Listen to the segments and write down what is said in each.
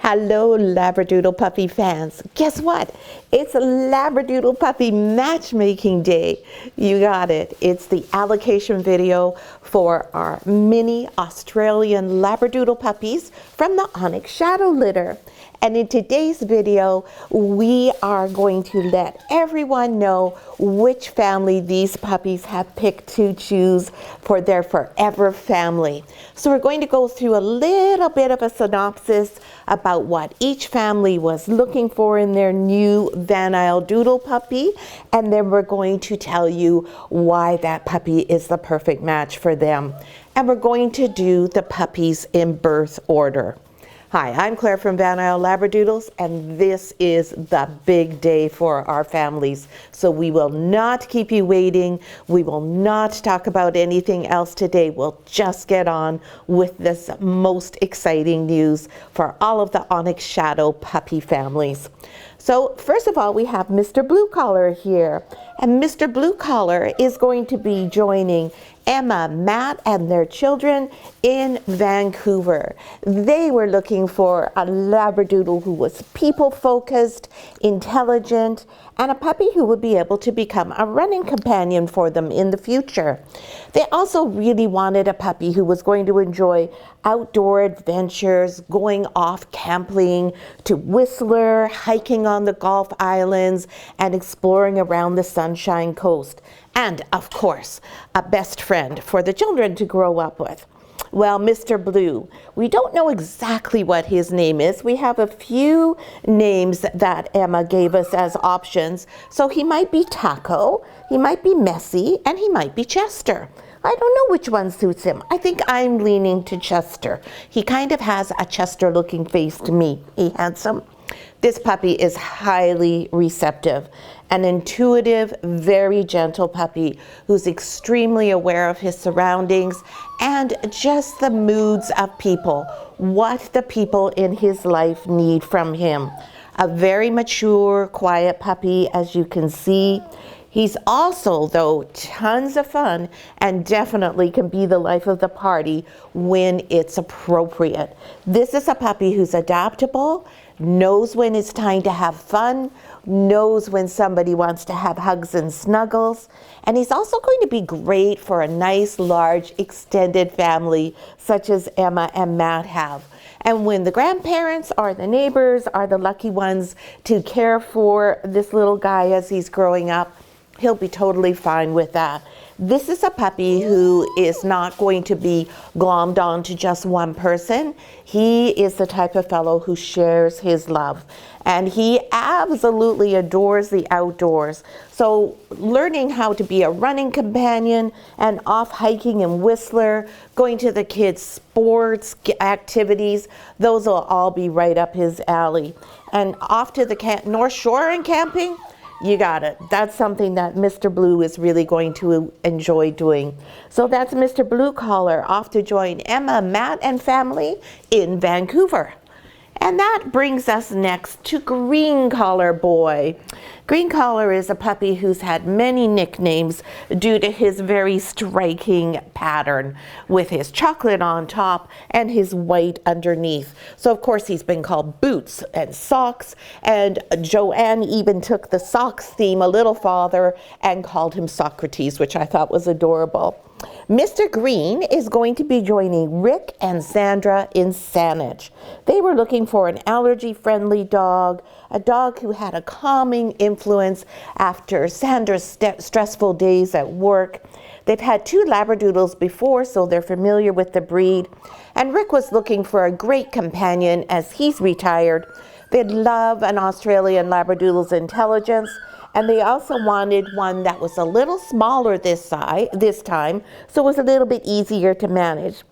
Hello, Labradoodle puppy fans. Guess what? It's Labradoodle puppy matchmaking day. You got it. It's the allocation video for our mini Australian Labradoodle puppies from the Onyx Shadow litter. And in today's video, we are going to let everyone know which family these puppies have picked to choose for their forever family. So we're going to go through a little bit of a synopsis about what each family was looking for in their new Isle Doodle puppy. And then we're going to tell you why that puppy is the perfect match for them. And we're going to do the puppies in birth order. Hi, I'm Claire from Isle Labradoodles, and this is the big day for our families. So we will not keep you waiting. We will not talk about anything else today. We'll just get on with this most exciting news for all of the Onyx Shadow puppy families. So first of all, we have Mr. Blue Collar here. And Mr. Blue Collar is going to be joining Emma, Matt, and their children in Vancouver. They were looking for a Labradoodle who was people-focused, intelligent, and a puppy who would be able to become a running companion for them in the future. They also really wanted a puppy who was going to enjoy outdoor adventures, going off camping to Whistler, hiking on the Gulf Islands, and exploring around the Sunshine Coast. And, of course, a best friend for the children to grow up with. Well, Mr. Blue, we don't know exactly what his name is. We have a few names that Emma gave us as options. So he might be Taco, he might be Messy, and he might be Chester. I don't know which one suits him. I think I'm leaning to Chester. He kind of has a Chester-looking face to me. He handsome. This puppy is highly receptive, an intuitive, very gentle puppy who's extremely aware of his surroundings and just the moods of people, what the people in his life need from him. A very mature, quiet puppy, as you can see. He's also, though, tons of fun and definitely can be the life of the party when it's appropriate. This is a puppy who's adaptable, knows when it's time to have fun, knows when somebody wants to have hugs and snuggles, and he's also going to be great for a nice, large, extended family such as Emma and Matt have. And when the grandparents or the neighbors are the lucky ones to care for this little guy as he's growing up, he'll be totally fine with that. This is a puppy who is not going to be glommed on to just one person. He is the type of fellow who shares his love. And he absolutely adores the outdoors. So learning how to be a running companion and off hiking in Whistler, going to the kids' sports activities, those will all be right up his alley. And off to the North Shore and camping, you got it. That's something that Mr. Blue is really going to enjoy doing. So that's Mr. Blue Collar off to join Emma, Matt, and family in Vancouver. And that brings us next to Green Collar Boy. Green Collar is a puppy who's had many nicknames due to his very striking pattern with his chocolate on top and his white underneath. So of course he's been called Boots and Socks, and Joanne even took the socks theme a little farther and called him Socrates, which I thought was adorable. Mr. Green is going to be joining Rick and Sandra in Saanich. They were looking for an allergy-friendly dog, a dog who had a calming influence after Sandra's stressful days at work. They've had 2 Labradoodles before, so they're familiar with the breed. And Rick was looking for a great companion as he's retired. They'd love an Australian Labradoodle's intelligence, and they also wanted one that was a little smaller this time, so it was a little bit easier to manage.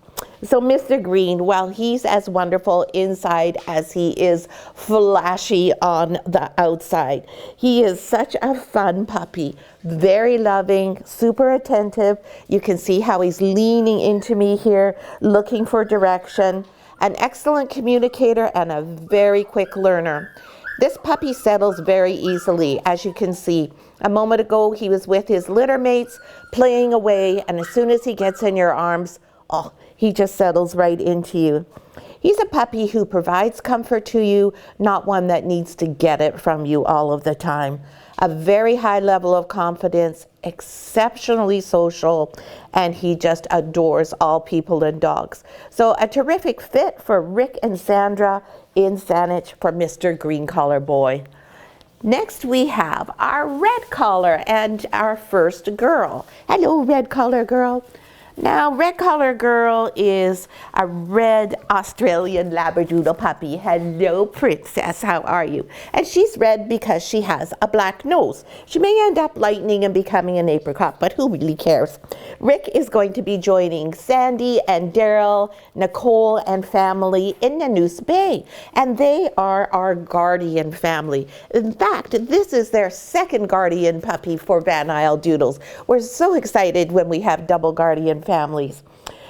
So Mr. Green, well, he's as wonderful inside as he is flashy on the outside. He is such a fun puppy, very loving, super attentive. You can see how he's leaning into me here, looking for direction. An excellent communicator and a very quick learner. This puppy settles very easily, as you can see. A moment ago, he was with his litter mates, playing away, and as soon as he gets in your arms, oh, he just settles right into you. He's a puppy who provides comfort to you, not one that needs to get it from you all of the time. A very high level of confidence, exceptionally social, and he just adores all people and dogs. So a terrific fit for Rick and Sandra in Saanich for Mr. Green Collar Boy. Next we have our red collar and our first girl. Hello, red collar girl. Now, red collar girl is a red Australian Labradoodle puppy. Hello, princess, how are you? And she's red because she has a black nose. She may end up lightening and becoming an apricot, but who really cares? Rick is going to be joining Sandy and Daryl, Nicole, and family in Nanoose Bay. And they are our guardian family. In fact, this is their second guardian puppy for Van Isle Doodles. We're so excited when we have double guardian families.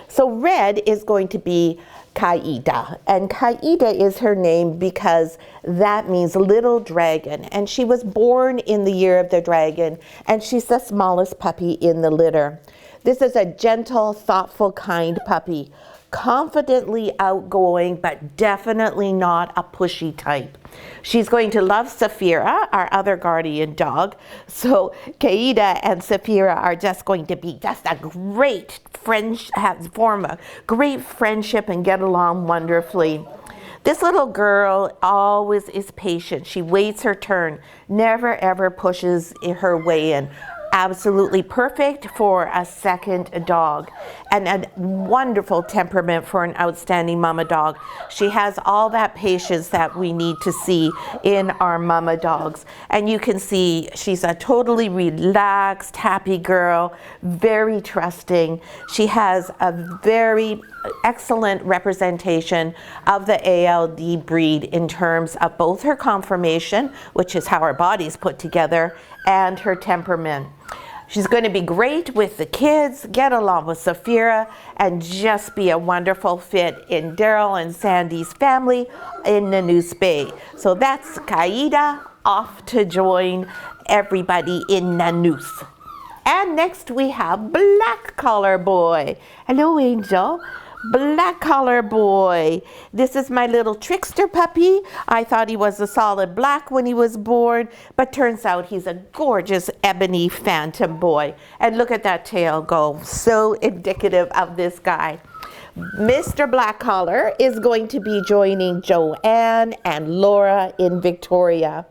So red is going to be Kaida, and Kaida is her name because that means little dragon, and she was born in the year of the dragon, and she's the smallest puppy in the litter. This is a gentle, thoughtful, kind puppy, confidently outgoing, but definitely not a pushy type. She's going to love Saphira, our other guardian dog. So Kaida and Saphira are just going to be just a great form a great friendship and get along wonderfully. This little girl always is patient. She waits her turn, never ever pushes her way in. Absolutely perfect for a second dog, and a wonderful temperament for an outstanding mama dog. She has all that patience that we need to see in our mama dogs. And you can see she's a totally relaxed, happy girl, very trusting. She has a very excellent representation of the ALD breed in terms of both her conformation, which is how her body's put together, and her temperament. She's going to be great with the kids, get along with Saphira, and just be a wonderful fit in Daryl and Sandy's family in Nanoose Bay. So that's Kaida off to join everybody in Nanoose. And next we have Black Collar Boy. Hello, Angel. Black Collar Boy. This is my little trickster puppy. I thought he was a solid black when he was born, but turns out he's a gorgeous ebony phantom boy. And look at that tail go. So indicative of this guy. Mr. Black Collar is going to be joining Joanne and Laura in Victoria.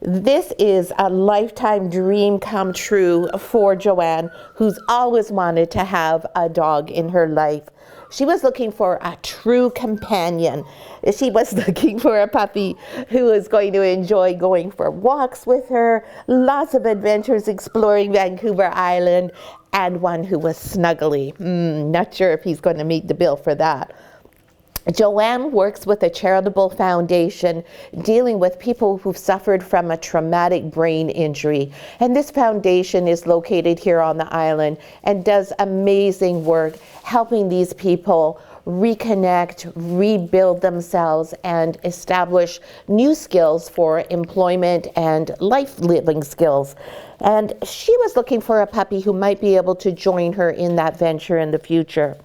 This is a lifetime dream come true for Joanne, who's always wanted to have a dog in her life. She was looking for a true companion. She was looking for a puppy who was going to enjoy going for walks with her, lots of adventures exploring Vancouver Island, and one who was snuggly. Not sure if he's going to meet the bill for that. Joanne works with a charitable foundation dealing with people who've suffered from a traumatic brain injury. And this foundation is located here on the island and does amazing work helping these people reconnect, rebuild themselves, and establish new skills for employment and life living skills. And she was looking for a puppy who might be able to join her in that venture in the future.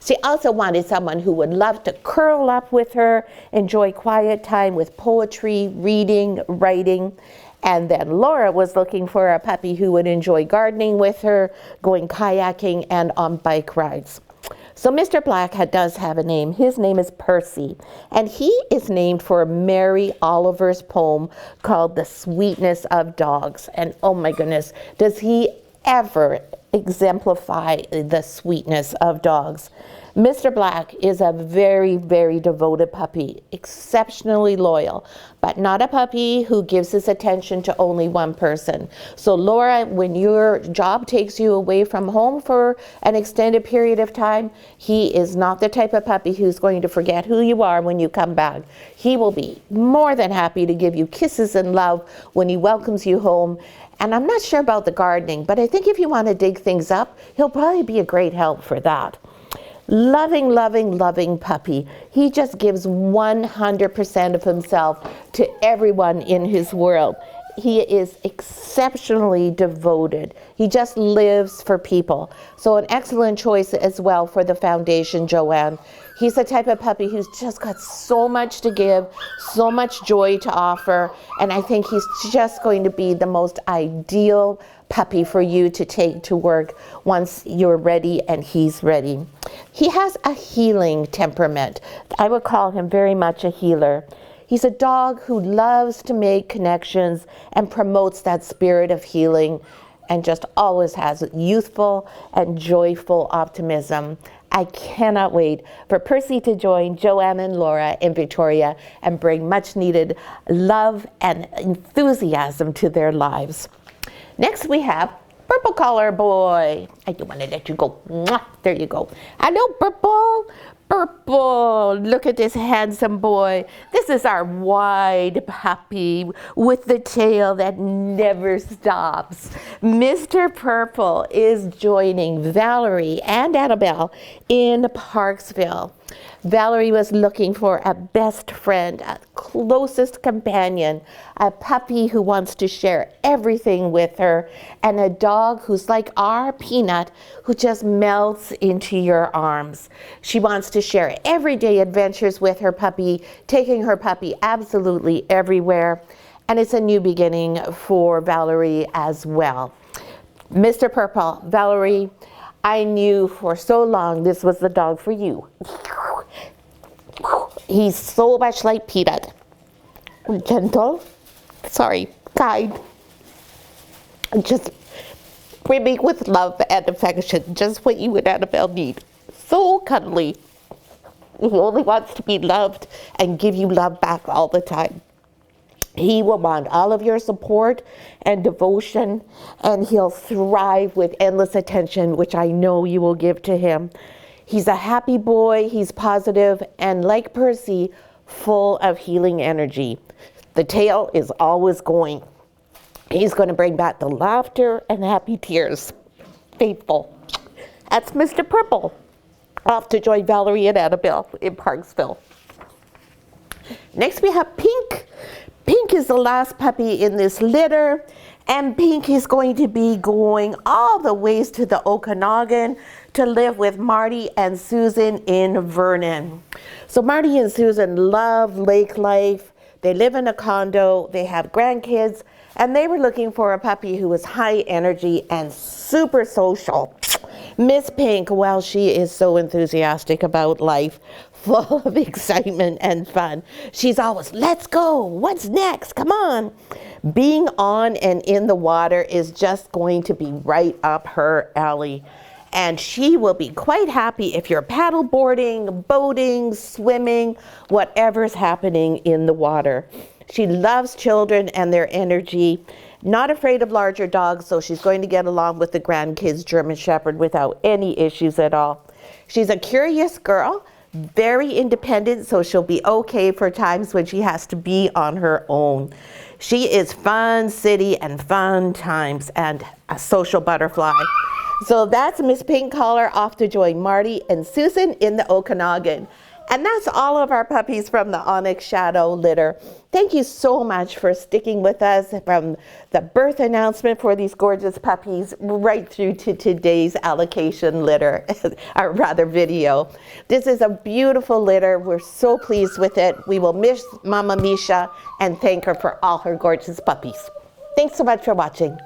She also wanted someone who would love to curl up with her, enjoy quiet time with poetry, reading, writing. And then Laura was looking for a puppy who would enjoy gardening with her, going kayaking, and on bike rides. So Mr. Black does have a name. His name is Percy, and he is named for Mary Oliver's poem called The Sweetness of Dogs. And oh my goodness, does he ever exemplify the sweetness of dogs. Mr. Black is a very, very devoted puppy, exceptionally loyal, but not a puppy who gives his attention to only one person. So Laura, when your job takes you away from home for an extended period of time, he is not the type of puppy who's going to forget who you are when you come back. He will be more than happy to give you kisses and love when he welcomes you home. And I'm not sure about the gardening, but I think if you want to dig things up, he'll probably be a great help for that. Loving, loving, loving puppy. He just gives 100% of himself to everyone in his world. He is exceptionally devoted. He just lives for people. So an excellent choice as well for the foundation, Joanne. He's the type of puppy who's just got so much to give, so much joy to offer, and I think he's just going to be the most ideal puppy for you to take to work once you're ready and he's ready. He has a healing temperament. I would call him very much a healer. He's a dog who loves to make connections and promotes that spirit of healing, and just always has youthful and joyful optimism. I cannot wait for Percy to join Joanne and Laura in Victoria and bring much needed love and enthusiasm to their lives. Next we have Purple Collar Boy. I don't want to let you go. Mwah, there you go. Hello, Purple. Purple, look at this handsome boy. This is our wide puppy with the tail that never stops. Mr. Purple is joining Valerie and Annabelle in Parksville. Valerie was looking for a best friend, a closest companion, a puppy who wants to share everything with her, and a dog who's like our Peanut, who just melts into your arms. She wants to share everyday adventures with her puppy, taking her puppy absolutely everywhere. And it's a new beginning for Valerie as well. Mr. Purple, Valerie, I knew for so long this was the dog for you. He's so much like Peanut. Gentle, kind, just brimming with love and affection, just what you and Annabelle need. So cuddly. He only wants to be loved and give you love back all the time. He will want all of your support and devotion, and he'll thrive with endless attention, which I know you will give to him. He's a happy boy, he's positive, and like Percy, full of healing energy. The tail is always going. He's going to bring back the laughter and happy tears. Faithful. That's Mr. Purple, off to join Valerie and Annabelle in Parksville. Next we have Pink. Pink is the last puppy in this litter, and Pink is going to be going all the ways to the Okanagan to live with Marty and Susan in Vernon. So Marty and Susan love lake life. They live in a condo, they have grandkids, and they were looking for a puppy who was high energy and super social. Miss Pink, well, she is so enthusiastic about life, full of excitement and fun. She's always, let's go, what's next, come on. Being on and in the water is just going to be right up her alley. And she will be quite happy if you're paddle boarding, boating, swimming, whatever's happening in the water. She loves children and their energy, not afraid of larger dogs, so she's going to get along with the grandkids German Shepherd without any issues at all. She's a curious girl, very independent, so she'll be okay for times when she has to be on her own. She is fun city and fun times and a social butterfly. So that's Miss Pink Collar off to join Marty and Susan in the Okanagan. And that's all of our puppies from the Onyx Shadow litter. Thank you so much for sticking with us from the birth announcement for these gorgeous puppies right through to today's allocation litter, or rather video. This is a beautiful litter. We're so pleased with it. We will miss Mama Misha and thank her for all her gorgeous puppies. Thanks so much for watching.